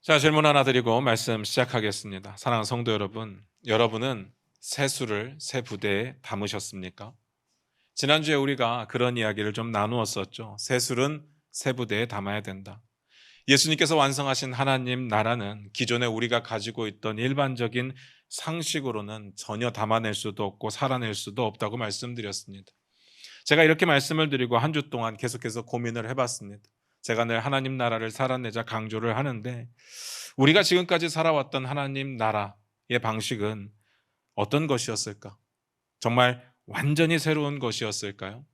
자, 질문 하나 드리고 말씀 시작하겠습니다. 사랑하는 성도 여러분, 여러분은 세수를 새 부대에 담으셨습니까? 지난주에 우리가 그런 이야기를 좀 나누었었죠. 세술은 새 부대에 담아야 된다. 예수님께서 완성하신 하나님 나라는 기존에 우리가 가지고 있던 일반적인 상식으로는 전혀 담아낼 수도 없고 살아낼 수도 없다고 말씀드렸습니다. 제가 이렇게 말씀을 드리고 한 주 동안 계속해서 고민을 해봤습니다. 제가 늘 하나님 나라를 살아내자 강조를 하는데 우리가 지금까지 살아왔던 하나님 나라의 방식은 어떤 것이었을까? 정말 완전히 새로운 것이었을까요?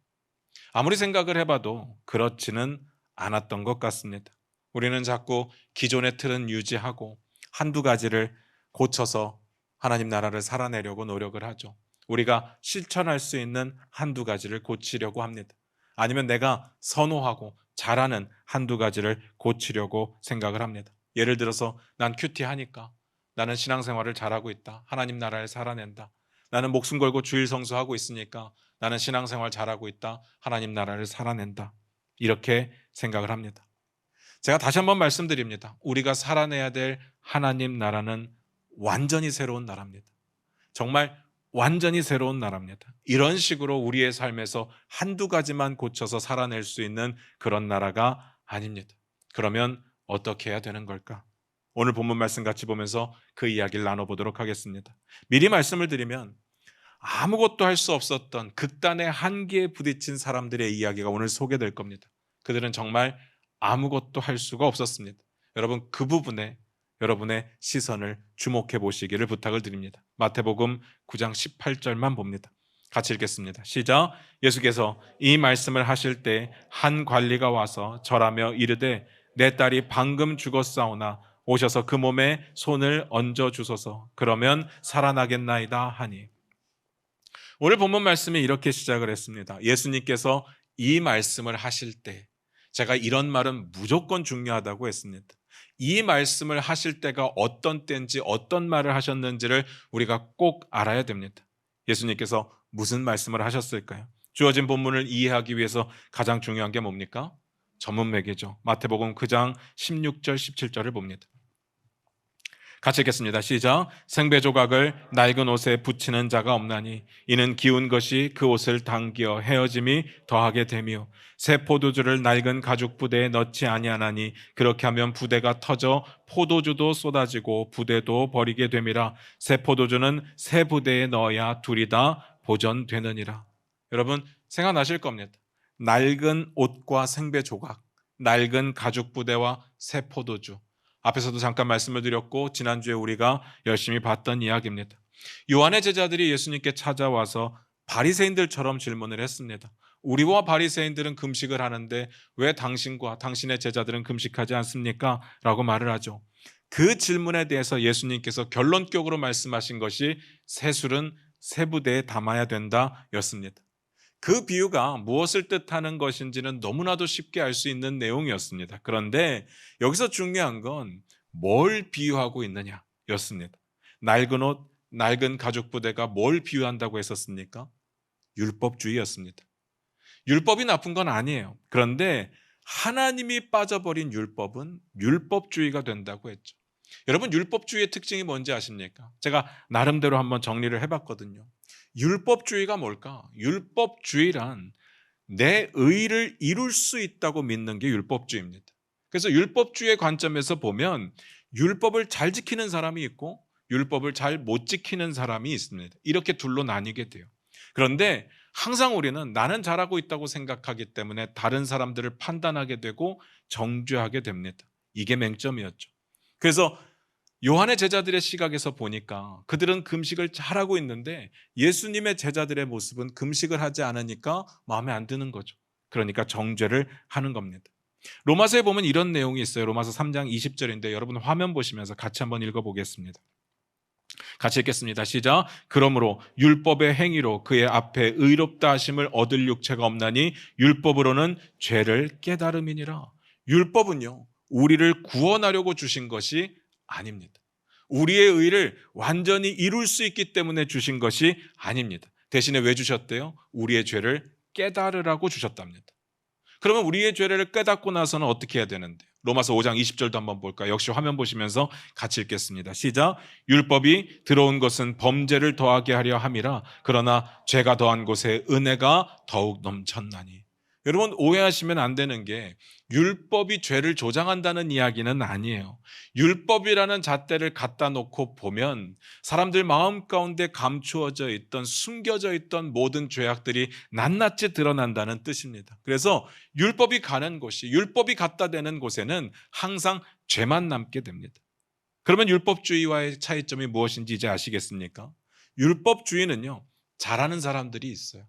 아무리 생각을 해봐도 그렇지는 않았던 것 같습니다. 우리는 자꾸 기존의 틀은 유지하고 한두 가지를 고쳐서 하나님 나라를 살아내려고 노력을 하죠. 우리가 실천할 수 있는 한두 가지를 고치려고 합니다. 아니면 내가 선호하고 잘하는 한두 가지를 고치려고 생각을 합니다. 예를 들어서 난 큐티하니까 나는 신앙생활을 잘하고 있다. 하나님 나라를 살아낸다. 나는 목숨 걸고 주일 성수하고 있으니까 나는 신앙생활 잘하고 있다. 하나님 나라를 살아낸다. 이렇게 생각을 합니다. 제가 다시 한번 말씀드립니다. 우리가 살아내야 될 하나님 나라는 완전히 새로운 나라입니다. 정말 완전히 새로운 나라입니다. 이런 식으로 우리의 삶에서 한두 가지만 고쳐서 살아낼 수 있는 그런 나라가 아닙니다. 그러면 어떻게 해야 되는 걸까? 오늘 본문 말씀 같이 보면서 그 이야기를 나눠보도록 하겠습니다. 미리 말씀을 드리면 아무것도 할 수 없었던 극단의 한계에 부딪힌 사람들의 이야기가 오늘 소개될 겁니다. 그들은 정말 아무것도 할 수가 없었습니다. 여러분, 그 부분에 여러분의 시선을 주목해 보시기를 부탁을 드립니다. 마태복음 9장 18절만 봅니다. 같이 읽겠습니다. 시작. 예수께서 이 말씀을 하실 때 한 관리가 와서 절하며 이르되 내 딸이 방금 죽었사오나 오셔서 그 몸에 손을 얹어 주소서. 그러면 살아나겠나이다 하니. 오늘 본문 말씀이 이렇게 시작을 했습니다. 예수님께서 이 말씀을 하실 때, 제가 이런 말은 무조건 중요하다고 했습니다. 이 말씀을 하실 때가 어떤 때인지 어떤 말을 하셨는지를 우리가 꼭 알아야 됩니다. 예수님께서 무슨 말씀을 하셨을까요? 주어진 본문을 이해하기 위해서 가장 중요한 게 뭡니까? 전문매개죠. 마태복음 9장 16절 17절을 봅니다. 같이 읽겠습니다. 시작. 생배 조각을 낡은 옷에 붙이는 자가 없나니 이는 기운 것이 그 옷을 당겨 헤어짐이 더하게 되며 새 포도주를 낡은 가죽 부대에 넣지 아니하나니 그렇게 하면 부대가 터져 포도주도 쏟아지고 부대도 버리게 됨이라. 새 포도주는 새 부대에 넣어야 둘이 다 보존되느니라. 여러분 생각나실 겁니다. 낡은 옷과 생배 조각, 낡은 가죽 부대와 새 포도주. 앞에서도 잠깐 말씀을 드렸고 지난주에 우리가 열심히 봤던 이야기입니다. 요한의 제자들이 예수님께 찾아와서 바리새인들처럼 질문을 했습니다. 우리와 바리새인들은 금식을 하는데 왜 당신과 당신의 제자들은 금식하지 않습니까? 라고 말을 하죠. 그 질문에 대해서 예수님께서 결론적으로 말씀하신 것이 세술은 세 부대에 담아야 된다 였습니다. 그 비유가 무엇을 뜻하는 것인지는 너무나도 쉽게 알 수 있는 내용이었습니다. 그런데 여기서 중요한 건 뭘 비유하고 있느냐 였습니다. 낡은 옷, 낡은 가죽 부대가 뭘 비유한다고 했었습니까? 율법주의였습니다. 율법이 나쁜 건 아니에요. 그런데 하나님이 빠져버린 율법은 율법주의가 된다고 했죠. 여러분 율법주의의 특징이 뭔지 아십니까? 제가 나름대로 한번 정리를 해봤거든요. 율법주의가 뭘까? 율법주의란 내 의를 이룰 수 있다고 믿는 게 율법주의입니다. 그래서 율법주의의 관점에서 보면 율법을 잘 지키는 사람이 있고 율법을 잘 못 지키는 사람이 있습니다. 이렇게 둘로 나뉘게 돼요. 그런데 항상 우리는 나는 잘하고 있다고 생각하기 때문에 다른 사람들을 판단하게 되고 정죄하게 됩니다. 이게 맹점이었죠. 그래서 요한의 제자들의 시각에서 보니까 그들은 금식을 잘하고 있는데 예수님의 제자들의 모습은 금식을 하지 않으니까 마음에 안 드는 거죠. 그러니까 정죄를 하는 겁니다. 로마서에 보면 이런 내용이 있어요. 로마서 3장 20절인데 여러분 화면 보시면서 같이 한번 읽어보겠습니다. 같이 읽겠습니다. 시작. 그러므로 율법의 행위로 그의 앞에 의롭다 하심을 얻을 육체가 없나니 율법으로는 죄를 깨달음이니라. 율법은요 우리를 구원하려고 주신 것이 아닙니다. 우리의 의를 완전히 이룰 수 있기 때문에 주신 것이 아닙니다. 대신에 왜 주셨대요? 우리의 죄를 깨달으라고 주셨답니다. 그러면 우리의 죄를 깨닫고 나서는 어떻게 해야 되는데요? 로마서 5장 20절도 한번 볼까요? 역시 화면 보시면서 같이 읽겠습니다. 시작. 율법이 들어온 것은 범죄를 더하게 하려 함이라. 그러나 죄가 더한 곳에 은혜가 더욱 넘쳤나니. 여러분, 오해하시면 안 되는 게 율법이 죄를 조장한다는 이야기는 아니에요. 율법이라는 잣대를 갖다 놓고 보면 사람들 마음 가운데 감추어져 있던, 숨겨져 있던 모든 죄악들이 낱낱이 드러난다는 뜻입니다. 그래서 율법이 가는 곳이, 율법이 갖다 대는 곳에는 항상 죄만 남게 됩니다. 그러면 율법주의와의 차이점이 무엇인지 이제 아시겠습니까? 율법주의는요, 잘하는 사람들이 있어요.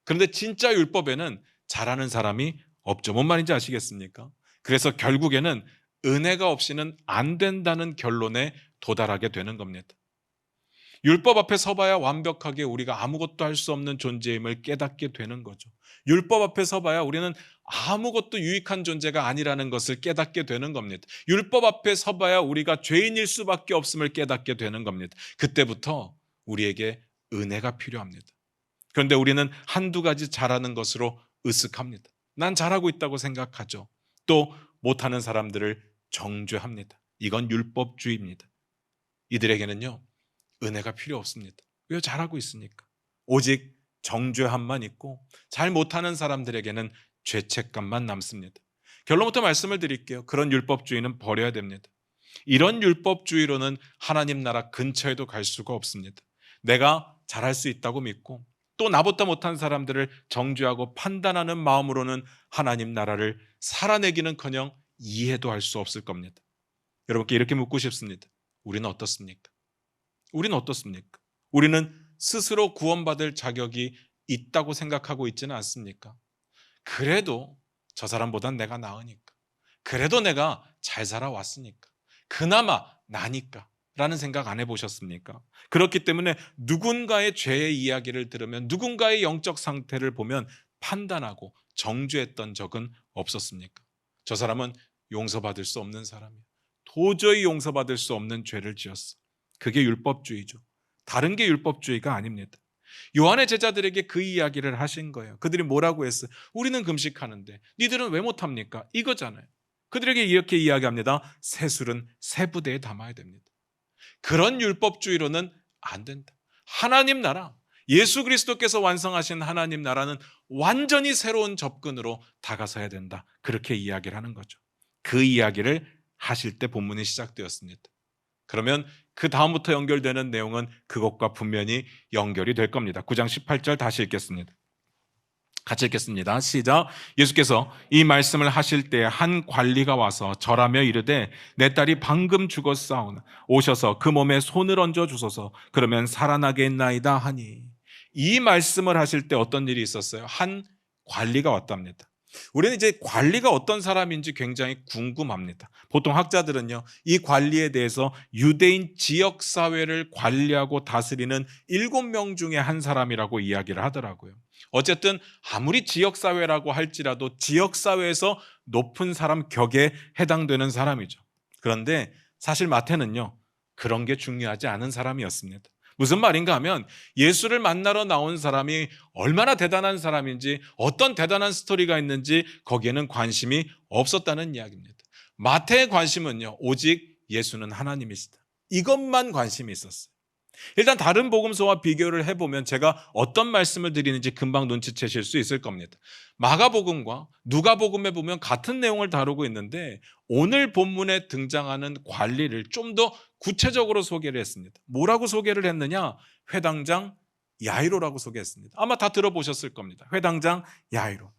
그런데 진짜 율법에는 잘하는 사람이 없죠. 뭔 말인지 아시겠습니까? 그래서 결국에는 은혜가 없이는 안 된다는 결론에 도달하게 되는 겁니다. 율법 앞에 서봐야 완벽하게 우리가 아무것도 할 수 없는 존재임을 깨닫게 되는 거죠. 율법 앞에 서봐야 우리는 아무것도 유익한 존재가 아니라는 것을 깨닫게 되는 겁니다. 율법 앞에 서봐야 우리가 죄인일 수밖에 없음을 깨닫게 되는 겁니다. 그때부터 우리에게 은혜가 필요합니다. 그런데 우리는 한두 가지 잘하는 것으로 으쓱합니다. 난 잘하고 있다고 생각하죠. 또 못하는 사람들을 정죄합니다. 이건 율법주의입니다. 이들에게는요, 은혜가 필요 없습니다. 왜? 잘하고 있으니까. 오직 정죄함만 있고 잘 못하는 사람들에게는 죄책감만 남습니다. 결론부터 말씀을 드릴게요. 그런 율법주의는 버려야 됩니다. 이런 율법주의로는 하나님 나라 근처에도 갈 수가 없습니다. 내가 잘할 수 있다고 믿고 또 나보다 못한 사람들을 정죄하고 판단하는 마음으로는 하나님 나라를 살아내기는커녕 이해도 할 수 없을 겁니다. 여러분께 이렇게 묻고 싶습니다. 우리는 어떻습니까? 우리는 어떻습니까? 우리는 스스로 구원받을 자격이 있다고 생각하고 있지는 않습니까? 그래도 저 사람보단 내가 나으니까, 그래도 내가 잘 살아왔으니까, 그나마 나니까 라는 생각 안 해보셨습니까? 그렇기 때문에 누군가의 죄의 이야기를 들으면, 누군가의 영적 상태를 보면 판단하고 정죄했던 적은 없었습니까? 저 사람은 용서받을 수 없는 사람이야. 도저히 용서받을 수 없는 죄를 지었어. 그게 율법주의죠. 다른 게 율법주의가 아닙니다. 요한의 제자들에게 그 이야기를 하신 거예요. 그들이 뭐라고 했어요? 우리는 금식하는데 니들은 왜 못합니까? 이거잖아요. 그들에게 이렇게 이야기합니다. 새 술은 새 부대에 담아야 됩니다. 그런 율법주의로는 안 된다. 하나님 나라, 예수 그리스도께서 완성하신 하나님 나라는 완전히 새로운 접근으로 다가서야 된다. 그렇게 이야기를 하는 거죠. 그 이야기를 하실 때 본문이 시작되었습니다. 그러면 그 다음부터 연결되는 내용은 그것과 분명히 연결이 될 겁니다. 9장 18절 다시 읽겠습니다. 같이 읽겠습니다. 시작. 예수께서 이 말씀을 하실 때 한 관리가 와서 절하며 이르되 내 딸이 방금 죽었사오나 오셔서 그 몸에 손을 얹어 주소서. 그러면 살아나겠나이다 하니. 이 말씀을 하실 때 어떤 일이 있었어요? 한 관리가 왔답니다. 우리는 이제 관리가 어떤 사람인지 굉장히 궁금합니다. 보통 학자들은요, 이 관리에 대해서 유대인 지역사회를 관리하고 다스리는 7명 중에 한 사람이라고 이야기를 하더라고요. 어쨌든 아무리 지역사회라고 할지라도 지역사회에서 높은 사람 격에 해당되는 사람이죠. 그런데 사실 마태는요, 그런 게 중요하지 않은 사람이었습니다. 무슨 말인가 하면 예수를 만나러 나온 사람이 얼마나 대단한 사람인지, 어떤 대단한 스토리가 있는지 거기에는 관심이 없었다는 이야기입니다. 마태의 관심은요, 오직 예수는 하나님이시다, 이것만 관심이 있었어요. 일단 다른 복음서와 비교를 해보면 제가 어떤 말씀을 드리는지 금방 눈치채실 수 있을 겁니다. 마가복음과 누가복음에 보면 같은 내용을 다루고 있는데 오늘 본문에 등장하는 관리를 좀 더 구체적으로 소개를 했습니다. 뭐라고 소개를 했느냐? 회당장 야이로라고 소개했습니다. 아마 다 들어보셨을 겁니다. 회당장 야이로.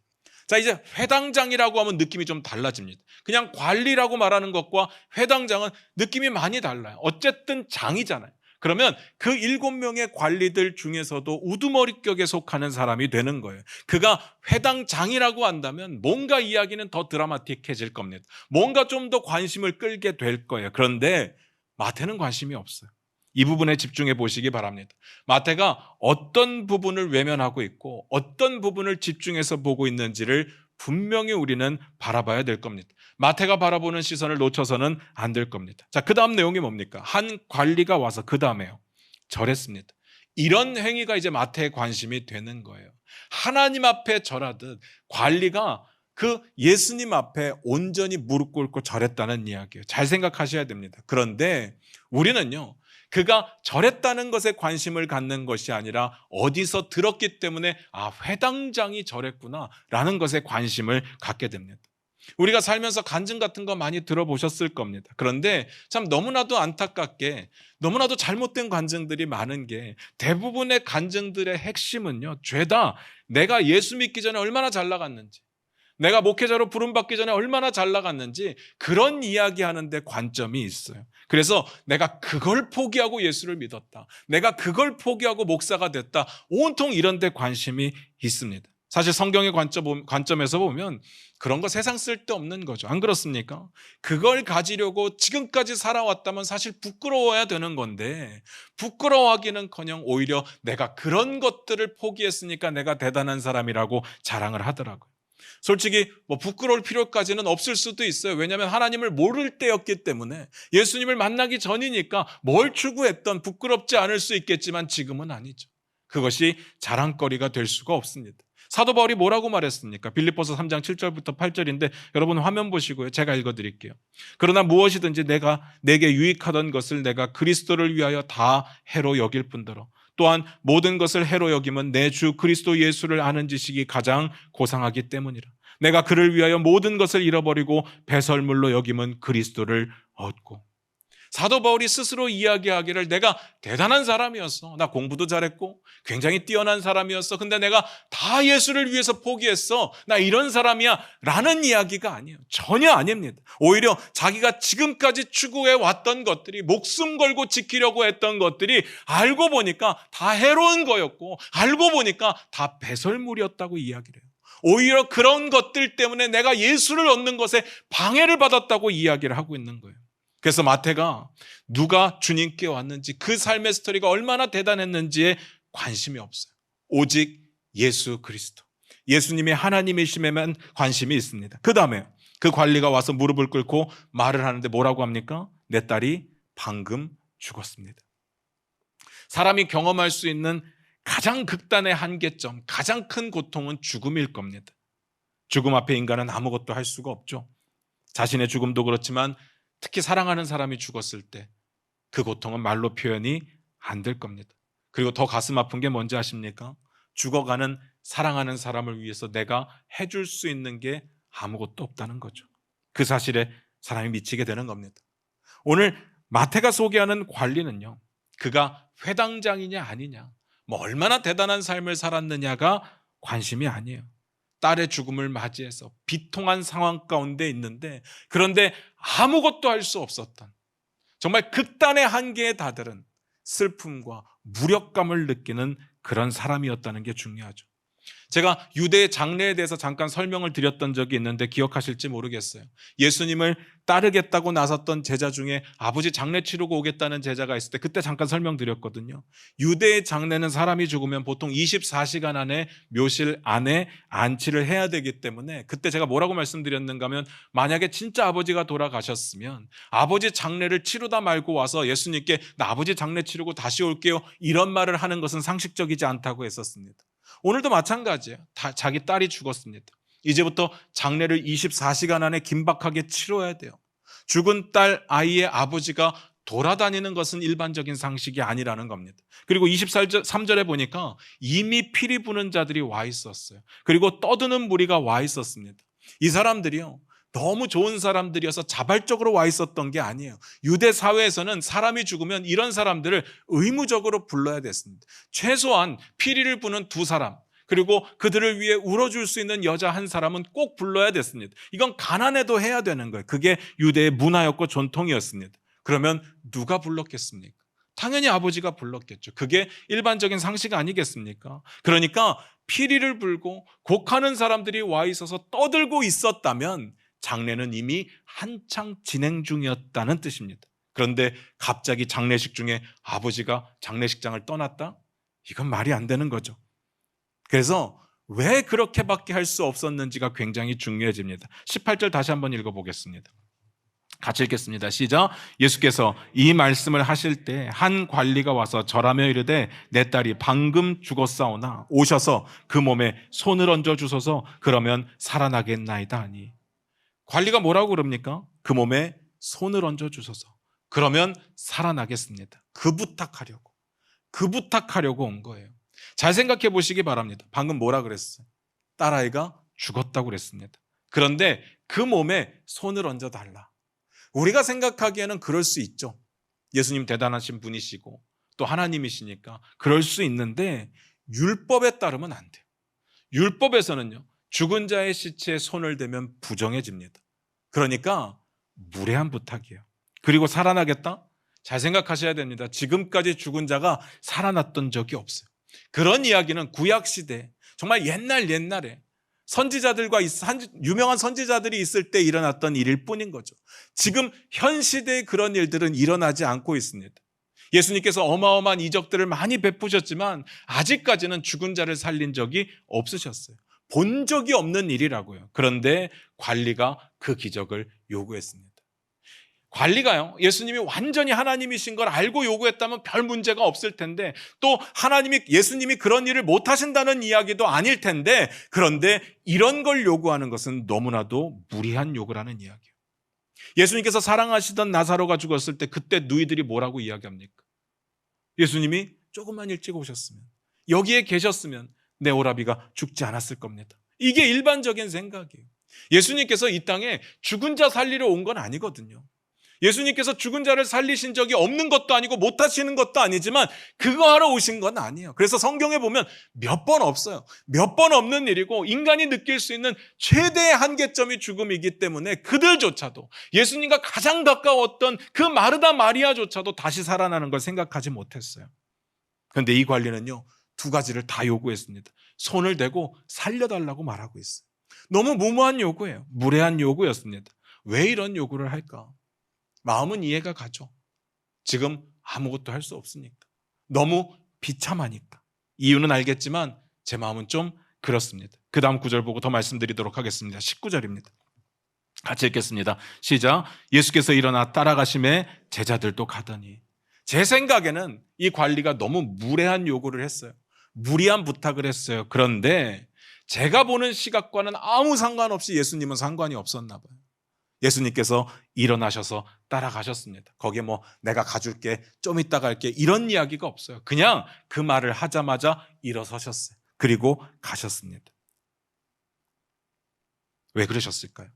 자, 이제 회당장이라고 하면 느낌이 좀 달라집니다. 그냥 관리라고 말하는 것과 회당장은 느낌이 많이 달라요. 어쨌든 장이잖아요. 그러면 그 7명의 관리들 중에서도 우두머리격에 속하는 사람이 되는 거예요. 그가 회당장이라고 한다면 뭔가 이야기는 더 드라마틱해질 겁니다. 뭔가 좀 더 관심을 끌게 될 거예요. 그런데 마태는 관심이 없어요. 이 부분에 집중해 보시기 바랍니다. 마태가 어떤 부분을 외면하고 있고 어떤 부분을 집중해서 보고 있는지를 분명히 우리는 바라봐야 될 겁니다. 마태가 바라보는 시선을 놓쳐서는 안 될 겁니다. 자, 그 다음 내용이 뭡니까? 한 관리가 와서 그 다음에요, 절했습니다. 이런 행위가 이제 마태의 관심이 되는 거예요. 하나님 앞에 절하듯 관리가 그 예수님 앞에 온전히 무릎 꿇고 절했다는 이야기예요. 잘 생각하셔야 됩니다. 그런데 우리는요, 그가 절했다는 것에 관심을 갖는 것이 아니라 어디서 들었기 때문에 회당장이 절했구나 라는 것에 관심을 갖게 됩니다. 우리가 살면서 간증 같은 거 많이 들어보셨을 겁니다. 그런데 참 너무나도 안타깝게 너무나도 잘못된 간증들이 많은 게, 대부분의 간증들의 핵심은요, 죄다 내가 예수 믿기 전에 얼마나 잘 나갔는지, 내가 목회자로 부름받기 전에 얼마나 잘 나갔는지, 그런 이야기하는 데 관점이 있어요. 그래서 내가 그걸 포기하고 예수를 믿었다, 내가 그걸 포기하고 목사가 됐다, 온통 이런 데 관심이 있습니다. 사실 성경의 관점에서 보면 그런 거 세상 쓸데없는 거죠. 안 그렇습니까? 그걸 가지려고 지금까지 살아왔다면 사실 부끄러워야 되는 건데, 부끄러워하기는커녕 오히려 내가 그런 것들을 포기했으니까 내가 대단한 사람이라고 자랑을 하더라고요. 솔직히 부끄러울 필요까지는 없을 수도 있어요. 왜냐하면 하나님을 모를 때였기 때문에, 예수님을 만나기 전이니까 뭘 추구했던 부끄럽지 않을 수 있겠지만 지금은 아니죠. 그것이 자랑거리가 될 수가 없습니다. 사도 바울이 뭐라고 말했습니까? 빌립보서 3장 7절부터 8절인데 여러분 화면 보시고요, 제가 읽어드릴게요. 그러나 무엇이든지 내게 유익하던 것을 내가 그리스도를 위하여 다 해로 여길 뿐더러 또한 모든 것을 해로 여김은 내 주 그리스도 예수를 아는 지식이 가장 고상하기 때문이라. 내가 그를 위하여 모든 것을 잃어버리고 배설물로 여김은 그리스도를 얻고. 사도 바울이 스스로 이야기하기를, 내가 대단한 사람이었어, 나 공부도 잘했고 굉장히 뛰어난 사람이었어, 근데 내가 다 예수를 위해서 포기했어, 나 이런 사람이야 라는 이야기가 아니에요. 전혀 아닙니다. 오히려 자기가 지금까지 추구해 왔던 것들이, 목숨 걸고 지키려고 했던 것들이 알고 보니까 다 해로운 거였고, 알고 보니까 다 배설물이었다고 이야기를 해요. 오히려 그런 것들 때문에 내가 예수를 얻는 것에 방해를 받았다고 이야기를 하고 있는 거예요. 그래서 마태가 누가 주님께 왔는지, 그 삶의 스토리가 얼마나 대단했는지에 관심이 없어요. 오직 예수 그리스도, 예수님이 하나님이심에만 관심이 있습니다. 그 다음에 그 관리가 와서 무릎을 꿇고 말을 하는데 뭐라고 합니까? 내 딸이 방금 죽었습니다. 사람이 경험할 수 있는 가장 극단의 한계점, 가장 큰 고통은 죽음일 겁니다. 죽음 앞에 인간은 아무것도 할 수가 없죠. 자신의 죽음도 그렇지만 특히 사랑하는 사람이 죽었을 때 그 고통은 말로 표현이 안 될 겁니다. 그리고 더 가슴 아픈 게 뭔지 아십니까? 죽어가는 사랑하는 사람을 위해서 내가 해줄 수 있는 게 아무것도 없다는 거죠. 그 사실에 사람이 미치게 되는 겁니다. 오늘 마태가 소개하는 관리는요, 그가 회당장이냐 아니냐, 얼마나 대단한 삶을 살았느냐가 관심이 아니에요. 딸의 죽음을 맞이해서 비통한 상황 가운데 있는데, 그런데 아무것도 할 수 없었던, 정말 극단의 한계에 다다른 슬픔과 무력감을 느끼는 그런 사람이었다는 게 중요하죠. 제가 유대의 장례에 대해서 잠깐 설명을 드렸던 적이 있는데 기억하실지 모르겠어요. 예수님을 따르겠다고 나섰던 제자 중에 아버지 장례 치르고 오겠다는 제자가 있을 때 그때 잠깐 설명드렸거든요. 유대의 장례는 사람이 죽으면 보통 24시간 안에 묘실 안에 안치를 해야 되기 때문에, 그때 제가 뭐라고 말씀드렸는가 하면, 만약에 진짜 아버지가 돌아가셨으면 아버지 장례를 치르다 말고 와서 예수님께 나 아버지 장례 치르고 다시 올게요 이런 말을 하는 것은 상식적이지 않다고 했었습니다. 오늘도 마찬가지예요. 자기 딸이 죽었습니다. 이제부터 장례를 24시간 안에 긴박하게 치러야 돼요. 죽은 딸 아이의 아버지가 돌아다니는 것은 일반적인 상식이 아니라는 겁니다. 그리고 23절에 보니까 이미 피리 부는 자들이 와 있었어요. 그리고 떠드는 무리가 와 있었습니다. 이 사람들이요, 너무 좋은 사람들이어서 자발적으로 와 있었던 게 아니에요. 유대 사회에서는 사람이 죽으면 이런 사람들을 의무적으로 불러야 됐습니다. 최소한 피리를 부는 2사람, 그리고 그들을 위해 울어줄 수 있는 여자 1사람은 꼭 불러야 됐습니다. 이건 가난해도 해야 되는 거예요. 그게 유대의 문화였고 전통이었습니다. 그러면 누가 불렀겠습니까? 당연히 아버지가 불렀겠죠. 그게 일반적인 상식 아니겠습니까? 그러니까 피리를 불고 곡하는 사람들이 와 있어서 떠들고 있었다면 장례는 이미 한창 진행 중이었다는 뜻입니다. 그런데 갑자기 장례식 중에 아버지가 장례식장을 떠났다? 이건 말이 안 되는 거죠. 그래서 왜 그렇게밖에 할 수 없었는지가 굉장히 중요해집니다. 18절 다시 한번 읽어보겠습니다. 같이 읽겠습니다. 시작. 예수께서 이 말씀을 하실 때 한 관리가 와서 절하며 이르되 내 딸이 방금 죽었사오나 오셔서 그 몸에 손을 얹어 주소서 그러면 살아나겠나이다 하니. 관리가 뭐라고 그럽니까? 그 몸에 손을 얹어 주소서 그러면 살아나겠습니다. 그 부탁하려고 온 거예요. 잘 생각해 보시기 바랍니다. 방금 뭐라 그랬어요? 딸아이가 죽었다고 그랬습니다. 그런데 그 몸에 손을 얹어 달라. 우리가 생각하기에는 그럴 수 있죠. 예수님 대단하신 분이시고 또 하나님이시니까 그럴 수 있는데 율법에 따르면 안 돼요. 율법에서는요, 죽은 자의 시체에 손을 대면 부정해집니다. 그러니까 무례한 부탁이에요. 그리고 살아나겠다? 잘 생각하셔야 됩니다. 지금까지 죽은 자가 살아났던 적이 없어요. 그런 이야기는 구약시대 정말 옛날에 선지자들과 유명한 선지자들이 있을 때 일어났던 일일 뿐인 거죠. 지금 현 시대에 그런 일들은 일어나지 않고 있습니다. 예수님께서 어마어마한 이적들을 많이 베푸셨지만 아직까지는 죽은 자를 살린 적이 없으셨어요. 본 적이 없는 일이라고요. 그런데 관리가 그 기적을 요구했습니다. 관리가요, 예수님이 완전히 하나님이신 걸 알고 요구했다면 별 문제가 없을 텐데, 또 예수님이 그런 일을 못 하신다는 이야기도 아닐 텐데, 그런데 이런 걸 요구하는 것은 너무나도 무리한 요구라는 이야기예요. 예수님께서 사랑하시던 나사로가 죽었을 때 그때 누이들이 뭐라고 이야기합니까? 예수님이 조금만 일찍 오셨으면, 여기에 계셨으면 내 오라비가 죽지 않았을 겁니다. 이게 일반적인 생각이에요. 예수님께서 이 땅에 죽은 자 살리러 온 건 아니거든요. 예수님께서 죽은 자를 살리신 적이 없는 것도 아니고 못 하시는 것도 아니지만 그거 하러 오신 건 아니에요. 그래서 성경에 보면 몇 번 없어요. 몇 번 없는 일이고 인간이 느낄 수 있는 최대의 한계점이 죽음이기 때문에 그들조차도, 예수님과 가장 가까웠던 그 마르다 마리아조차도 다시 살아나는 걸 생각하지 못했어요. 그런데 이 관리는요, 두 가지를 다 요구했습니다. 손을 대고 살려달라고 말하고 있어요. 너무 무모한 요구예요. 무례한 요구였습니다. 왜 이런 요구를 할까? 마음은 이해가 가죠. 지금 아무것도 할 수 없으니까. 너무 비참하니까. 이유는 알겠지만 제 마음은 좀 그렇습니다. 그 다음 구절 보고 더 말씀드리도록 하겠습니다. 19절입니다. 같이 읽겠습니다. 시작. 예수께서 일어나 따라가심에 제자들도 가더니. 제 생각에는 이 관리가 너무 무례한 요구를 했어요. 무리한 부탁을 했어요. 그런데 제가 보는 시각과는 아무 상관없이 예수님은 상관이 없었나 봐요. 예수님께서 일어나셔서 따라가셨습니다. 거기에 내가 가줄게, 좀 이따 갈게, 이런 이야기가 없어요. 그냥 그 말을 하자마자 일어서셨어요. 그리고 가셨습니다. 왜 그러셨을까요?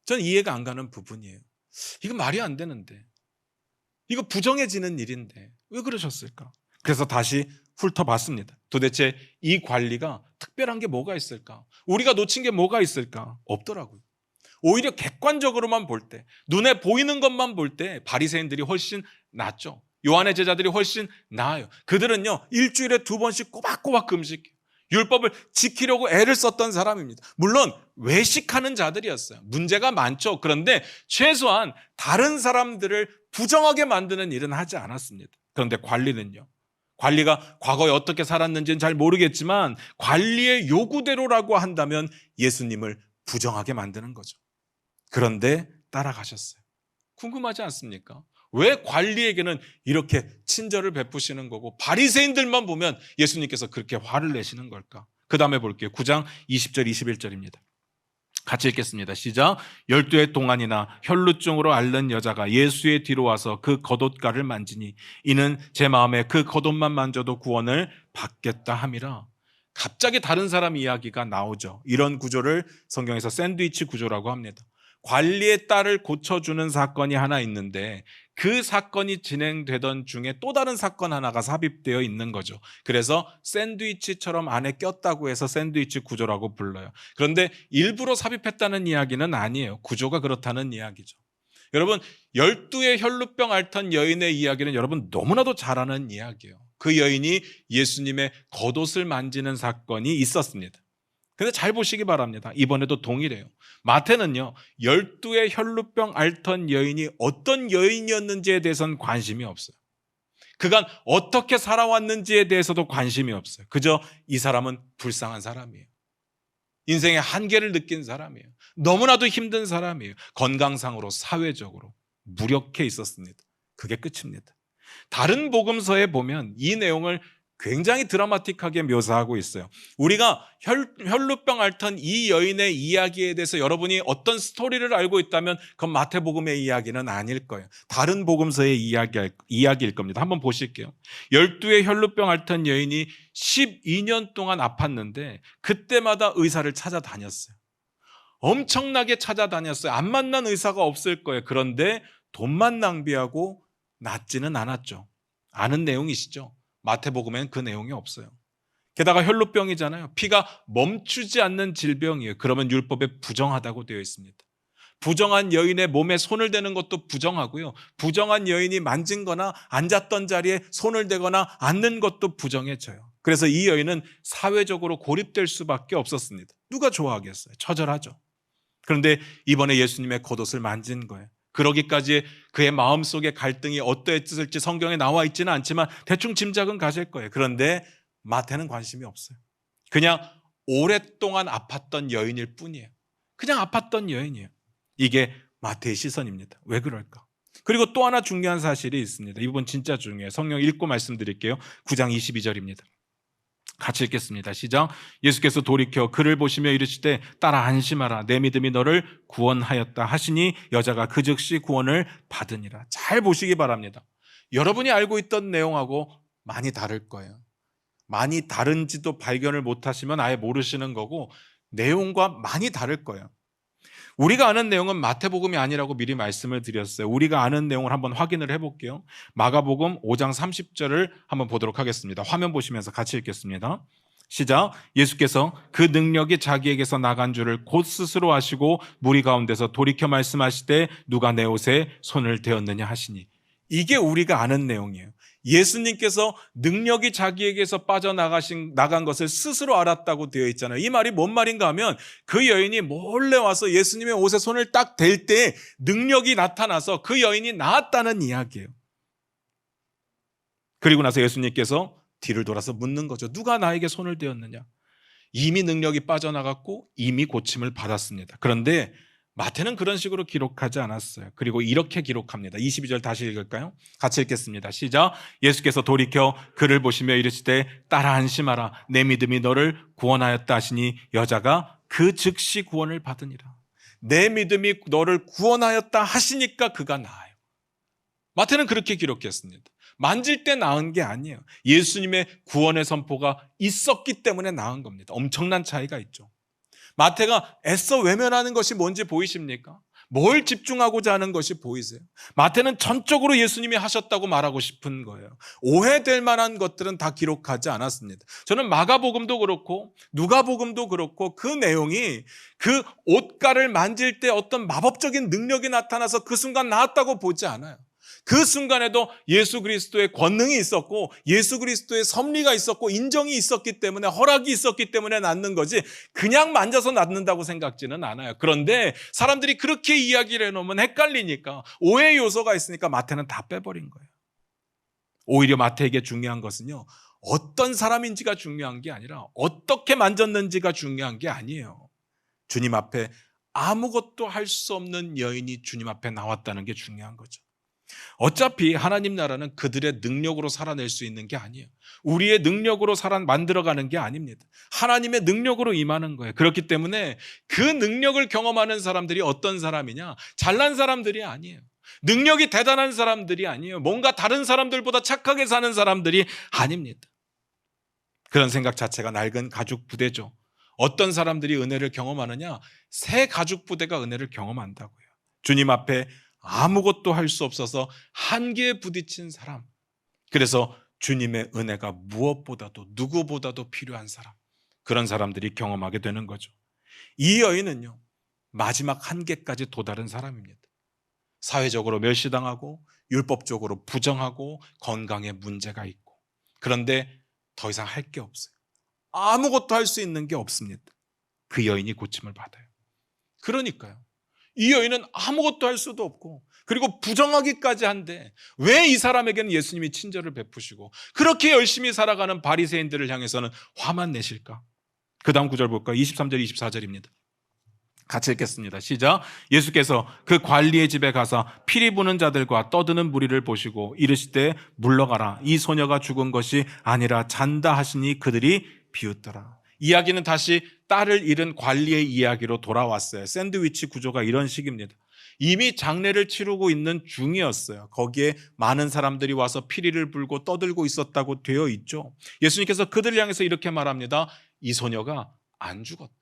전 이해가 안 가는 부분이에요. 이거 말이 안 되는데, 이거 부정해지는 일인데 왜 그러셨을까? 그래서 다시 훑어봤습니다. 도대체 이 관리가 특별한 게 뭐가 있을까? 우리가 놓친 게 뭐가 있을까? 없더라고요. 오히려 객관적으로만 볼 때, 눈에 보이는 것만 볼 때 바리새인들이 훨씬 낫죠. 요한의 제자들이 훨씬 나아요. 그들은요, 일주일에 2번씩 꼬박꼬박 금식해요. 율법을 지키려고 애를 썼던 사람입니다. 물론 외식하는 자들이었어요. 문제가 많죠. 그런데 최소한 다른 사람들을 부정하게 만드는 일은 하지 않았습니다. 그런데 관리는요, 관리가 과거에 어떻게 살았는지는 잘 모르겠지만 관리의 요구대로라고 한다면 예수님을 부정하게 만드는 거죠. 그런데 따라가셨어요. 궁금하지 않습니까? 왜 관리에게는 이렇게 친절을 베푸시는 거고 바리새인들만 보면 예수님께서 그렇게 화를 내시는 걸까? 그 다음에 볼게요. 9장 20절 21절입니다. 같이 읽겠습니다. 시작. 12해 동안이나 혈루증으로 앓는 여자가 예수의 뒤로 와서 그 겉옷가를 만지니 이는 제 마음에 그 겉옷만 만져도 구원을 받겠다 함이라. 갑자기 다른 사람 이야기가 나오죠. 이런 구조를 성경에서 샌드위치 구조라고 합니다. 관리의 딸을 고쳐주는 사건이 하나 있는데 그 사건이 진행되던 중에 또 다른 사건 하나가 삽입되어 있는 거죠. 그래서 샌드위치처럼 안에 꼈다고 해서 샌드위치 구조라고 불러요. 그런데 일부러 삽입했다는 이야기는 아니에요. 구조가 그렇다는 이야기죠. 여러분, 12의 혈루병 앓던 여인의 이야기는 여러분 너무나도 잘 아는 이야기예요. 그 여인이 예수님의 겉옷을 만지는 사건이 있었습니다. 근데 잘 보시기 바랍니다. 이번에도 동일해요. 마태는요, 12의 혈루병 앓던 여인이 어떤 여인이었는지에 대해서는 관심이 없어요. 그간 어떻게 살아왔는지에 대해서도 관심이 없어요. 그저 이 사람은 불쌍한 사람이에요. 인생의 한계를 느낀 사람이에요. 너무나도 힘든 사람이에요. 건강상으로, 사회적으로 무력해 있었습니다. 그게 끝입니다. 다른 복음서에 보면 이 내용을 굉장히 드라마틱하게 묘사하고 있어요. 우리가 혈루병 앓던 이 여인의 이야기에 대해서 여러분이 어떤 스토리를 알고 있다면 그건 마태복음의 이야기는 아닐 거예요. 다른 복음서의 이야기일 겁니다. 한번 보실게요. 12의 혈루병 앓던 여인이 12년 동안 아팠는데 그때마다 의사를 찾아다녔어요. 엄청나게 찾아다녔어요. 안 만난 의사가 없을 거예요. 그런데 돈만 낭비하고 낫지는 않았죠. 아는 내용이시죠? 마태복음에는 그 내용이 없어요. 게다가 혈루병이잖아요. 피가 멈추지 않는 질병이에요. 그러면 율법에 부정하다고 되어 있습니다. 부정한 여인의 몸에 손을 대는 것도 부정하고요. 부정한 여인이 만진 거나 앉았던 자리에 손을 대거나 앉는 것도 부정해져요. 그래서 이 여인은 사회적으로 고립될 수밖에 없었습니다. 누가 좋아하겠어요? 처절하죠. 그런데 이번에 예수님의 겉옷을 만진 거예요. 그러기까지 그의 마음속에 갈등이 어떠했을지 성경에 나와 있지는 않지만 대충 짐작은 가실 거예요. 그런데 마태는 관심이 없어요. 그냥 오랫동안 아팠던 여인일 뿐이에요. 그냥 아팠던 여인이에요. 이게 마태의 시선입니다. 왜 그럴까? 그리고 또 하나 중요한 사실이 있습니다. 이 부분 진짜 중요해요. 성경 읽고 말씀드릴게요. 9장 22절입니다. 같이 읽겠습니다. 시작. 예수께서 돌이켜 그를 보시며 이르시되 따라 안심하라. 내 믿음이 너를 구원하였다 하시니 여자가 그 즉시 구원을 받으니라. 잘 보시기 바랍니다. 여러분이 알고 있던 내용하고 많이 다를 거예요. 많이 다른지도 발견을 못하시면 아예 모르시는 거고 내용과 많이 다를 거예요. 우리가 아는 내용은 마태복음이 아니라고 미리 말씀을 드렸어요. 우리가 아는 내용을 한번 확인을 해볼게요. 마가복음 5장 30절을 한번 보도록 하겠습니다. 화면 보시면서 같이 읽겠습니다. 시작. 예수께서 그 능력이 자기에게서 나간 줄을 곧 스스로 아시고 무리 가운데서 돌이켜 말씀하시되 누가 내 옷에 손을 대었느냐 하시니. 이게 우리가 아는 내용이에요. 예수님께서 능력이 자기에게서 나간 것을 스스로 알았다고 되어 있잖아요. 이 말이 뭔 말인가 하면 그 여인이 몰래 와서 예수님의 옷에 손을 딱 댈 때 능력이 나타나서 그 여인이 나았다는 이야기예요. 그리고 나서 예수님께서 뒤를 돌아서 묻는 거죠. 누가 나에게 손을 대었느냐? 이미 능력이 빠져나갔고 이미 고침을 받았습니다. 그런데 마태는 그런 식으로 기록하지 않았어요. 그리고 이렇게 기록합니다. 22절 다시 읽을까요? 같이 읽겠습니다. 시작. 예수께서 돌이켜 그를 보시며 이르시되 따라 안심하라. 내 믿음이 너를 구원하였다 하시니 여자가 그 즉시 구원을 받으니라. 내 믿음이 너를 구원하였다 하시니까 그가 나아요. 마태는 그렇게 기록했습니다. 만질 때 나은 게 아니에요. 예수님의 구원의 선포가 있었기 때문에 나은 겁니다. 엄청난 차이가 있죠. 마태가 애써 외면하는 것이 뭔지 보이십니까? 뭘 집중하고자 하는 것이 보이세요? 마태는 전적으로 예수님이 하셨다고 말하고 싶은 거예요. 오해될 만한 것들은 다 기록하지 않았습니다. 저는 마가복음도 그렇고 누가복음도 그렇고 그 내용이 그 옷가를 만질 때 어떤 마법적인 능력이 나타나서 그 순간 나았다고 보지 않아요. 그 순간에도 예수 그리스도의 권능이 있었고 예수 그리스도의 섭리가 있었고 인정이 있었기 때문에 허락이 있었기 때문에 낫는 거지 그냥 만져서 낫는다고 생각지는 않아요. 그런데 사람들이 그렇게 이야기를 해놓으면 헷갈리니까 오해 요소가 있으니까 마태는 다 빼버린 거예요. 오히려 마태에게 중요한 것은요, 어떤 사람인지가 중요한 게 아니라 어떻게 만졌는지가 중요한 게 아니에요. 주님 앞에 아무것도 할 수 없는 여인이 주님 앞에 나왔다는 게 중요한 거죠. 어차피 하나님 나라는 그들의 능력으로 살아낼 수 있는 게 아니에요. 우리의 능력으로 만들어가는 게 아닙니다. 하나님의 능력으로 임하는 거예요. 그렇기 때문에 그 능력을 경험하는 사람들이 어떤 사람이냐? 잘난 사람들이 아니에요. 능력이 대단한 사람들이 아니에요. 뭔가 다른 사람들보다 착하게 사는 사람들이 아닙니다. 그런 생각 자체가 낡은 가죽 부대죠. 어떤 사람들이 은혜를 경험하느냐? 새 가죽 부대가 은혜를 경험한다고요. 주님 앞에 아무것도 할 수 없어서 한계에 부딪힌 사람. 그래서 주님의 은혜가 무엇보다도 누구보다도 필요한 사람. 그런 사람들이 경험하게 되는 거죠. 이 여인은요, 마지막 한계까지 도달한 사람입니다. 사회적으로 멸시당하고 율법적으로 부정하고 건강에 문제가 있고 그런데 더 이상 할 게 없어요. 아무것도 할 수 있는 게 없습니다. 그 여인이 고침을 받아요. 그러니까요. 이 여인은 아무것도 할 수도 없고 그리고 부정하기까지 한데 왜 이 사람에게는 예수님이 친절을 베푸시고 그렇게 열심히 살아가는 바리새인들을 향해서는 화만 내실까? 그 다음 구절 볼까요? 23절 24절입니다. 같이 읽겠습니다. 시작. 예수께서 그 관리의 집에 가서 피리 부는 자들과 떠드는 무리를 보시고 이르시되 물러가라. 이 소녀가 죽은 것이 아니라 잔다 하시니 그들이 비웃더라. 이야기는 다시 딸을 잃은 관리의 이야기로 돌아왔어요. 샌드위치 구조가 이런 식입니다. 이미 장례를 치르고 있는 중이었어요. 거기에 많은 사람들이 와서 피리를 불고 떠들고 있었다고 되어 있죠. 예수님께서 그들을 향해서 이렇게 말합니다. 이 소녀가 안 죽었다.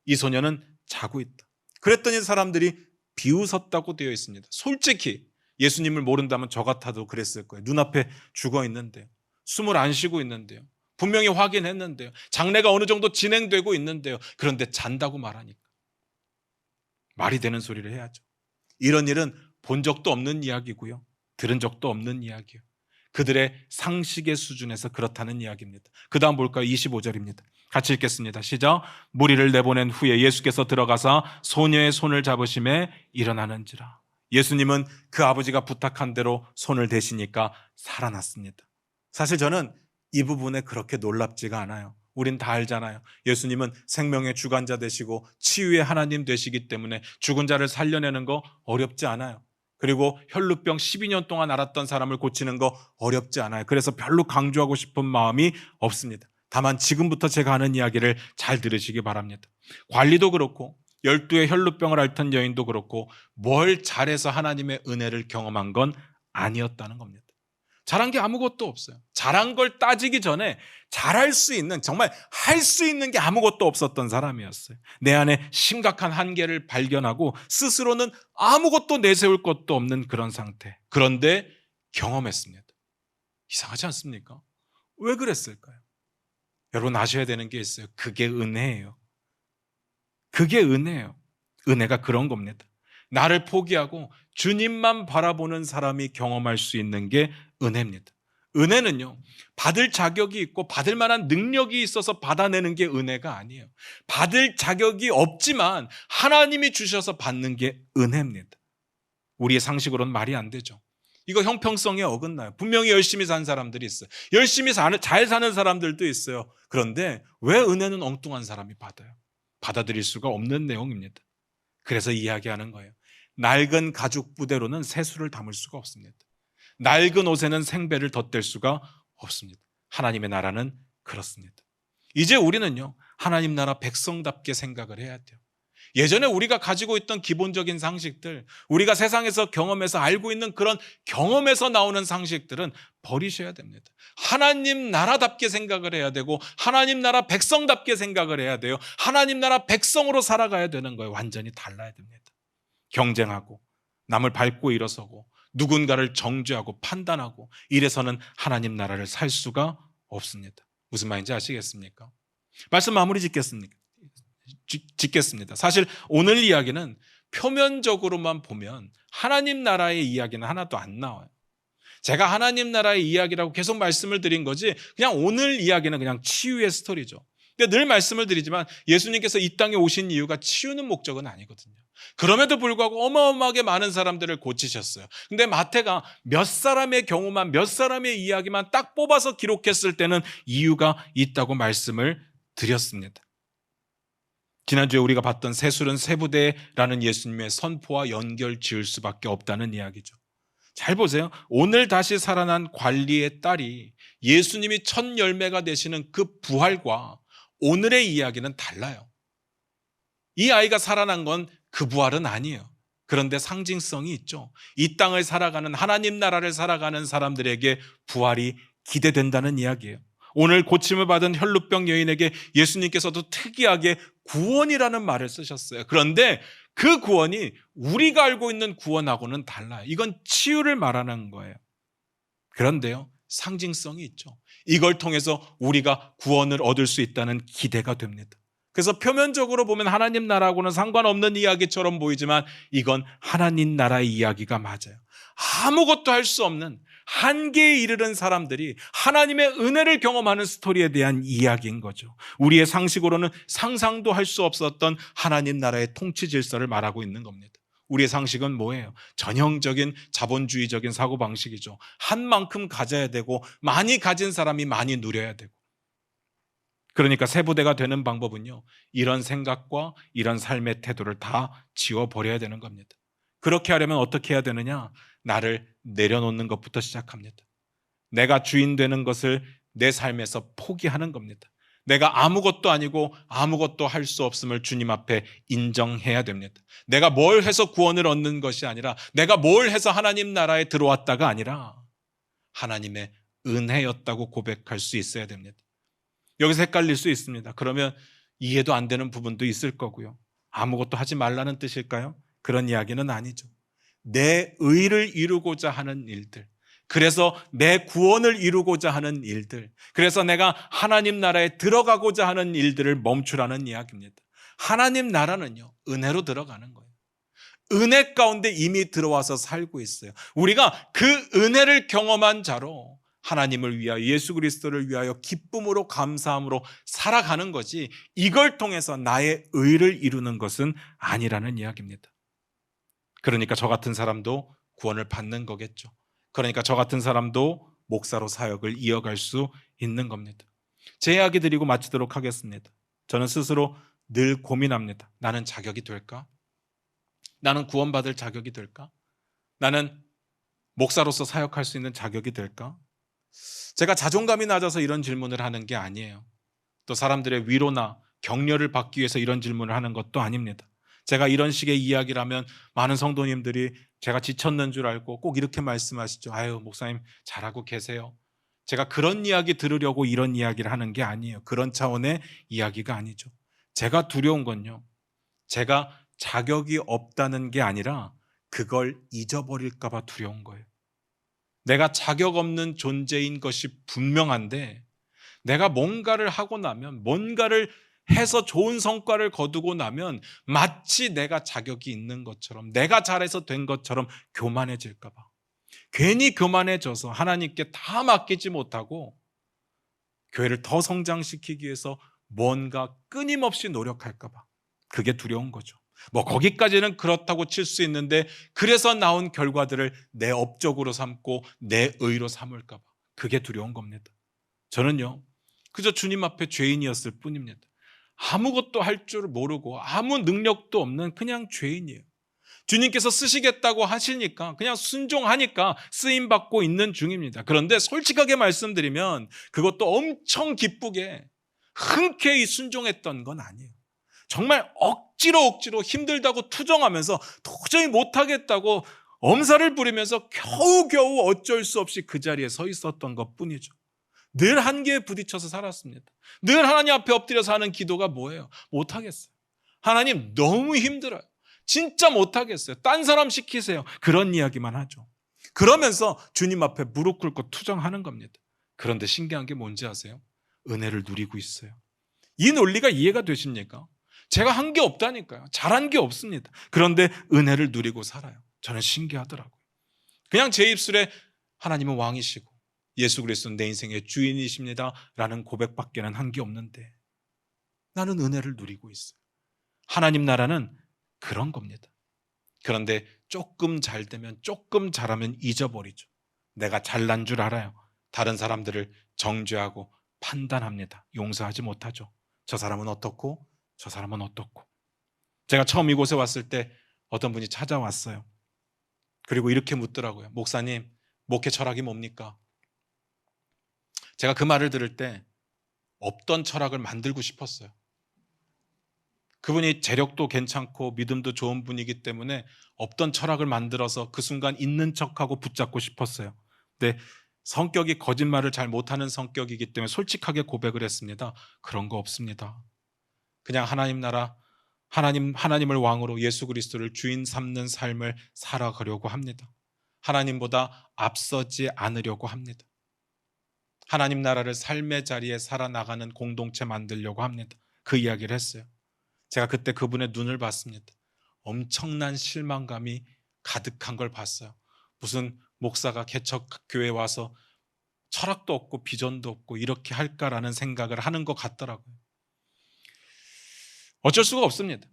이 소녀는 자고 있다. 그랬더니 사람들이 비웃었다고 되어 있습니다. 솔직히 예수님을 모른다면 저 같아도 그랬을 거예요. 눈앞에 죽어 있는데요. 숨을 안 쉬고 있는데요. 분명히 확인했는데요. 장례가 어느 정도 진행되고 있는데요. 그런데 잔다고 말하니까 말이 되는 소리를 해야죠. 이런 일은 본 적도 없는 이야기고요. 들은 적도 없는 이야기예요. 그들의 상식의 수준에서 그렇다는 이야기입니다. 그 다음 볼까요? 25절입니다. 같이 읽겠습니다. 시작. 무리를 내보낸 후에 예수께서 들어가서 소녀의 손을 잡으심에 일어나는지라. 예수님은 그 아버지가 부탁한 대로 손을 대시니까 살아났습니다. 사실 저는 이 부분에 그렇게 놀랍지가 않아요. 우린 다 알잖아요. 예수님은 생명의 주관자 되시고 치유의 하나님 되시기 때문에 죽은 자를 살려내는 거 어렵지 않아요. 그리고 혈루병 12년 동안 앓았던 사람을 고치는 거 어렵지 않아요. 그래서 별로 강조하고 싶은 마음이 없습니다. 다만 지금부터 제가 하는 이야기를 잘 들으시기 바랍니다. 관리도 그렇고 12의 혈루병을 앓던 여인도 그렇고 뭘 잘해서 하나님의 은혜를 경험한 건 아니었다는 겁니다. 잘한 게 아무것도 없어요. 잘한 걸 따지기 전에 잘할 수 있는, 정말 할 수 있는 게 아무것도 없었던 사람이었어요. 내 안에 심각한 한계를 발견하고 스스로는 아무것도 내세울 것도 없는 그런 상태. 그런데 경험했습니다. 이상하지 않습니까? 왜 그랬을까요? 여러분 아셔야 되는 게 있어요. 그게 은혜예요. 그게 은혜예요. 은혜가 그런 겁니다. 나를 포기하고 주님만 바라보는 사람이 경험할 수 있는 게 은혜입니다. 은혜는요, 받을 자격이 있고 받을 만한 능력이 있어서 받아내는 게 은혜가 아니에요. 받을 자격이 없지만 하나님이 주셔서 받는 게 은혜입니다. 우리의 상식으로는 말이 안 되죠. 이거 형평성에 어긋나요. 분명히 열심히 산 사람들이 있어요. 열심히 잘 사는 사람들도 있어요. 그런데 왜 은혜는 엉뚱한 사람이 받아요? 받아들일 수가 없는 내용입니다. 그래서 이야기하는 거예요. 낡은 가죽 부대로는 세수를 담을 수가 없습니다. 낡은 옷에는 생배를 덧댈 수가 없습니다. 하나님의 나라는 그렇습니다. 이제 우리는요, 하나님 나라 백성답게 생각을 해야 돼요. 예전에 우리가 가지고 있던 기본적인 상식들, 우리가 세상에서 경험해서 알고 있는 그런 경험에서 나오는 상식들은 버리셔야 됩니다. 하나님 나라답게 생각을 해야 되고 하나님 나라 백성답게 생각을 해야 돼요. 하나님 나라 백성으로 살아가야 되는 거예요. 완전히 달라야 됩니다. 경쟁하고 남을 밟고 일어서고 누군가를 정죄하고 판단하고 이래서는 하나님 나라를 살 수가 없습니다. 무슨 말인지 아시겠습니까? 말씀 마무리 짓겠습니다. 사실 오늘 이야기는 표면적으로만 보면 하나님 나라의 이야기는 하나도 안 나와요. 제가 하나님 나라의 이야기라고 계속 말씀을 드린 거지 그냥 오늘 이야기는 그냥 치유의 스토리죠. 근데 늘 말씀을 드리지만 예수님께서 이 땅에 오신 이유가 치유는 목적은 아니거든요. 그럼에도 불구하고 어마어마하게 많은 사람들을 고치셨어요. 근데 마태가 몇 사람의 경우만, 몇 사람의 이야기만 딱 뽑아서 기록했을 때는 이유가 있다고 말씀을 드렸습니다. 지난주에 우리가 봤던 세술은 세부대라는 예수님의 선포와 연결 지을 수밖에 없다는 이야기죠. 잘 보세요. 오늘 다시 살아난 관리의 딸이 예수님이 첫 열매가 되시는 그 부활과 오늘의 이야기는 달라요. 이 아이가 살아난 건 그 부활은 아니에요. 그런데 상징성이 있죠. 이 땅을 살아가는, 하나님 나라를 살아가는 사람들에게 부활이 기대된다는 이야기예요. 오늘 고침을 받은 혈루병 여인에게 예수님께서도 특이하게 구원이라는 말을 쓰셨어요. 그런데 그 구원이 우리가 알고 있는 구원하고는 달라요. 이건 치유를 말하는 거예요. 그런데요, 상징성이 있죠. 이걸 통해서 우리가 구원을 얻을 수 있다는 기대가 됩니다. 그래서 표면적으로 보면 하나님 나라하고는 상관없는 이야기처럼 보이지만 이건 하나님 나라의 이야기가 맞아요. 아무것도 할 수 없는 한계에 이르는 사람들이 하나님의 은혜를 경험하는 스토리에 대한 이야기인 거죠. 우리의 상식으로는 상상도 할 수 없었던 하나님 나라의 통치 질서를 말하고 있는 겁니다. 우리의 상식은 뭐예요? 전형적인 자본주의적인 사고방식이죠. 한 만큼 가져야 되고 많이 가진 사람이 많이 누려야 되고 그러니까 새 부대가 되는 방법은요, 이런 생각과 이런 삶의 태도를 다 지워버려야 되는 겁니다. 그렇게 하려면 어떻게 해야 되느냐? 나를 내려놓는 것부터 시작합니다. 내가 주인 되는 것을 내 삶에서 포기하는 겁니다. 내가 아무것도 아니고 아무것도 할 수 없음을 주님 앞에 인정해야 됩니다. 내가 뭘 해서 구원을 얻는 것이 아니라, 내가 뭘 해서 하나님 나라에 들어왔다가 아니라 하나님의 은혜였다고 고백할 수 있어야 됩니다. 여기서 헷갈릴 수 있습니다. 그러면 이해도 안 되는 부분도 있을 거고요. 아무것도 하지 말라는 뜻일까요? 그런 이야기는 아니죠. 내 의를 이루고자 하는 일들, 그래서 내 구원을 이루고자 하는 일들, 그래서 내가 하나님 나라에 들어가고자 하는 일들을 멈추라는 이야기입니다. 하나님 나라는요, 은혜로 들어가는 거예요. 은혜 가운데 이미 들어와서 살고 있어요. 우리가 그 은혜를 경험한 자로 하나님을 위하여, 예수 그리스도를 위하여 기쁨으로 감사함으로 살아가는 거지, 이걸 통해서 나의 의를 이루는 것은 아니라는 이야기입니다. 그러니까 저 같은 사람도 구원을 받는 거겠죠. 그러니까 저 같은 사람도 목사로 사역을 이어갈 수 있는 겁니다. 제 이야기 드리고 마치도록 하겠습니다. 저는 스스로 늘 고민합니다. 나는 자격이 될까? 나는 구원받을 자격이 될까? 나는 목사로서 사역할 수 있는 자격이 될까? 제가 자존감이 낮아서 이런 질문을 하는 게 아니에요. 또 사람들의 위로나 격려를 받기 위해서 이런 질문을 하는 것도 아닙니다. 제가 이런 식의 이야기를 하면 많은 성도님들이 제가 지쳤는 줄 알고 꼭 이렇게 말씀하시죠. 아유, 목사님 잘하고 계세요. 제가 그런 이야기 들으려고 이런 이야기를 하는 게 아니에요. 그런 차원의 이야기가 아니죠. 제가 두려운 건요, 제가 자격이 없다는 게 아니라 그걸 잊어버릴까 봐 두려운 거예요. 내가 자격 없는 존재인 것이 분명한데, 내가 뭔가를 하고 나면, 뭔가를 해서 좋은 성과를 거두고 나면 마치 내가 자격이 있는 것처럼, 내가 잘해서 된 것처럼 교만해질까 봐. 괜히 교만해져서 하나님께 다 맡기지 못하고 교회를 더 성장시키기 위해서 뭔가 끊임없이 노력할까 봐. 그게 두려운 거죠. 뭐 거기까지는 그렇다고 칠 수 있는데, 그래서 나온 결과들을 내 업적으로 삼고 내 의로 삼을까 봐. 그게 두려운 겁니다. 저는요, 그저 주님 앞에 죄인이었을 뿐입니다. 아무것도 할 줄 모르고 아무 능력도 없는 그냥 죄인이에요. 주님께서 쓰시겠다고 하시니까 그냥 순종하니까 쓰임받고 있는 중입니다. 그런데 솔직하게 말씀드리면 그것도 엄청 기쁘게 흔쾌히 순종했던 건 아니에요. 정말 억지로 힘들다고 투정하면서 도저히 못하겠다고 엄살을 부리면서 겨우겨우 어쩔 수 없이 그 자리에 서 있었던 것뿐이죠. 늘 한계에 부딪혀서 살았습니다. 늘 하나님 앞에 엎드려서 하는 기도가 뭐예요? 못하겠어요. 하나님 너무 힘들어요. 진짜 못하겠어요. 딴 사람 시키세요. 그런 이야기만 하죠. 그러면서 주님 앞에 무릎 꿇고 투정하는 겁니다. 그런데 신기한 게 뭔지 아세요? 은혜를 누리고 있어요. 이 논리가 이해가 되십니까? 제가 한 게 없다니까요. 잘한 게 없습니다. 그런데 은혜를 누리고 살아요. 저는 신기하더라고요. 그냥 제 입술에 하나님은 왕이시고 예수 그리스도는 내 인생의 주인이십니다 라는 고백밖에는 한 게 없는데, 나는 은혜를 누리고 있어요. 하나님 나라는 그런 겁니다. 그런데 조금 잘 되면, 조금 잘하면 잊어버리죠. 내가 잘난 줄 알아요. 다른 사람들을 정죄하고 판단합니다. 용서하지 못하죠. 저 사람은 어떻고 저 사람은 어떻고. 제가 처음 이곳에 왔을 때 어떤 분이 찾아왔어요. 그리고 이렇게 묻더라고요. 목사님, 목회 철학이 뭡니까? 제가 그 말을 들을 때 없던 철학을 만들고 싶었어요. 그분이 재력도 괜찮고 믿음도 좋은 분이기 때문에 없던 철학을 만들어서 그 순간 있는 척하고 붙잡고 싶었어요. 근데 성격이 거짓말을 잘 못하는 성격이기 때문에 솔직하게 고백을 했습니다. 그런 거 없습니다. 그냥 하나님 나라, 하나님을 왕으로 예수 그리스도를 주인 삼는 삶을 살아가려고 합니다. 하나님보다 앞서지 않으려고 합니다. 하나님 나라를 삶의 자리에 살아나가는 공동체 만들려고 합니다. 그 이야기를 했어요. 제가 그때 그분의 눈을 봤습니다. 엄청난 실망감이 가득한 걸 봤어요. 무슨 목사가 개척교회에 와서 철학도 없고 비전도 없고 이렇게 할까라는 생각을 하는 것 같더라고요. 어쩔 수가 없습니다.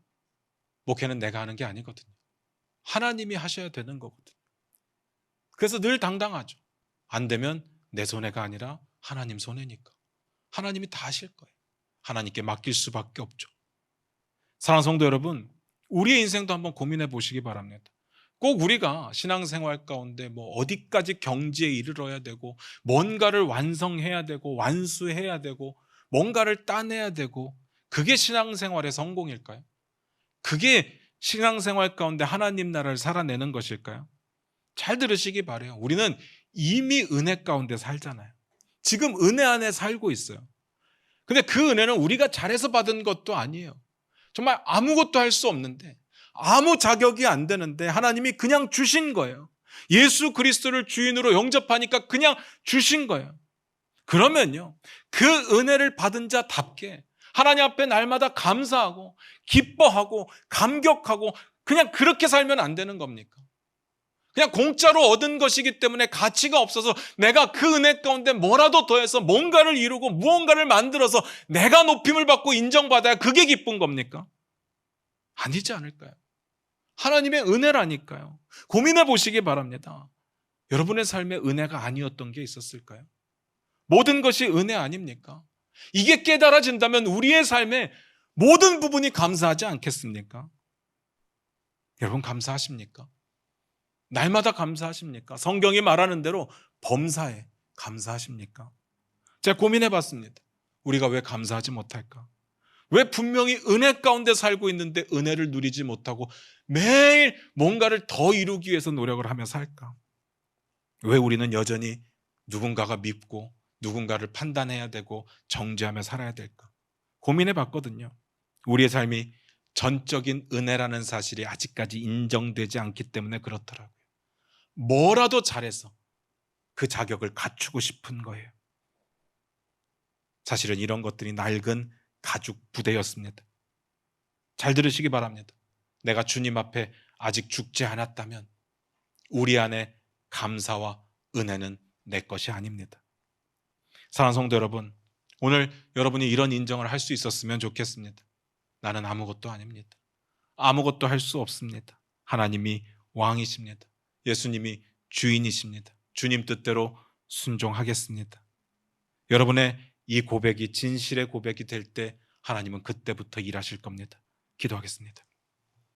목회는 내가 하는 게 아니거든요. 하나님이 하셔야 되는 거거든요. 그래서 늘 당당하죠. 안 되면 내 손해가 아니라 하나님 손해니까. 하나님이 다 하실 거예요. 하나님께 맡길 수밖에 없죠. 사랑하는 성도 여러분, 우리의 인생도 한번 고민해 보시기 바랍니다. 꼭 우리가 신앙생활 가운데 어디까지 경지에 이르러야 되고 뭔가를 완성해야 되고 완수해야 되고 뭔가를 따내야 되고 그게 신앙생활의 성공일까요? 그게 신앙생활 가운데 하나님 나라를 살아내는 것일까요? 잘 들으시기 바라요. 우리는 이미 은혜 가운데 살잖아요. 지금 은혜 안에 살고 있어요. 근데 그 은혜는 우리가 잘해서 받은 것도 아니에요. 정말 아무것도 할 수 없는데, 아무 자격이 안 되는데 하나님이 그냥 주신 거예요. 예수 그리스도를 주인으로 영접하니까 그냥 주신 거예요. 그러면요, 그 은혜를 받은 자답게 하나님 앞에 날마다 감사하고 기뻐하고 감격하고 그냥 그렇게 살면 안 되는 겁니까? 그냥 공짜로 얻은 것이기 때문에 가치가 없어서 내가 그 은혜 가운데 뭐라도 더해서 뭔가를 이루고 무언가를 만들어서 내가 높임을 받고 인정받아야 그게 기쁜 겁니까? 아니지 않을까요? 하나님의 은혜라니까요. 고민해 보시기 바랍니다. 여러분의 삶에 은혜가 아니었던 게 있었을까요? 모든 것이 은혜 아닙니까? 이게 깨달아진다면 우리의 삶의 모든 부분이 감사하지 않겠습니까? 여러분 감사하십니까? 날마다 감사하십니까? 성경이 말하는 대로 범사에 감사하십니까? 제가 고민해 봤습니다. 우리가 왜 감사하지 못할까? 왜 분명히 은혜 가운데 살고 있는데 은혜를 누리지 못하고 매일 뭔가를 더 이루기 위해서 노력을 하며 살까? 왜 우리는 여전히 누군가가 밉고 누군가를 판단해야 되고 정죄하며 살아야 될까? 고민해 봤거든요. 우리의 삶이 전적인 은혜라는 사실이 아직까지 인정되지 않기 때문에 그렇더라고요. 뭐라도 잘해서 그 자격을 갖추고 싶은 거예요. 사실은 이런 것들이 낡은 가죽 부대였습니다. 잘 들으시기 바랍니다. 내가 주님 앞에 아직 죽지 않았다면 우리 안에 감사와 은혜는 내 것이 아닙니다. 사랑하는 성도 여러분, 오늘 여러분이 이런 인정을 할 수 있었으면 좋겠습니다. 나는 아무것도 아닙니다. 아무것도 할 수 없습니다. 하나님이 왕이십니다. 예수님이 주인이십니다. 주님 뜻대로 순종하겠습니다. 여러분의 이 고백이 진실의 고백이 될 때 하나님은 그때부터 일하실 겁니다. 기도하겠습니다.